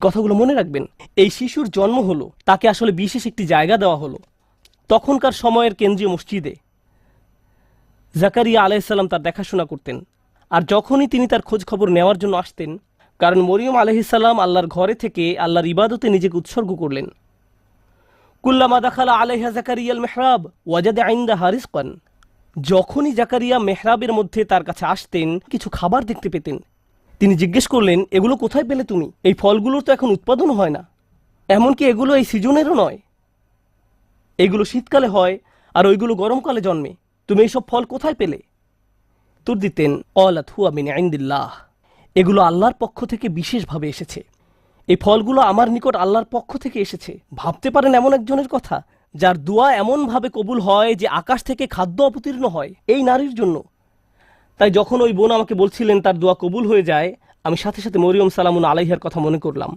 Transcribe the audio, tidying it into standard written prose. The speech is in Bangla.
কথাগুলো মনে রাখবেন। এই শিশুর জন্ম হলো, তাকে আসলে বিশেষ একটি জায়গা দেওয়া হলো। তখনকার সময়ের কেন্দ্রীয় মসজিদে জাকারিয়া আলাইহিসসালাম তার দেখাশোনা করতেন। আর যখনই তিনি তার খোঁজ খবর নেওয়ার জন্য আসতেন, কারণ মরিয়ম আলাইহিসসালাম আল্লাহর ঘরে থেকে আল্লাহর ইবাদতে নিজেকে উৎসর্গ করলেন। কুল্লামা দাখালা আলাইহা জাকারিয়াল মেহরাব ওয়াজাদা ইনদাহা রিজকান। যখনই জাকারিয়া মেহরাবের মধ্যে তার কাছে আসতেন, কিছু খাবার দেখতে পেতেন। তিনি জিজ্ঞেস করলেন, এগুলো কোথায় পেলে তুমি? এই ফলগুলোর তো এখন উৎপাদন হয় না, এমনকি এগুলো এই সিজনেরও নয়। এগুলো শীতকালে হয় আর ওইগুলো গরমকালে জন্মে। তুমি এইসব ফল কোথায় পেলে? উত্তর দিতেন, ক্বালাত হুয়া মিন ইনদিল্লাহ। এগুলো আল্লাহর পক্ষ থেকে বিশেষভাবে এসেছে। এই ফলগুলো আমার নিকট আল্লাহর পক্ষ থেকে এসেছে। ভাবতে পারেন এমন একজনের কথা, যার দোয়া এমনভাবে কবুল হয় যে আকাশ থেকে খাদ্য অবতীর্ণ হয় এই নারীর জন্য। তাই যখন ওই বোন আমাকে বলছিলেন তার দোয়া কবুল হয়ে যায়, আমি সাথে সাথে মরিয়ম সালামুন আলাইহার কথা মনে করলাম।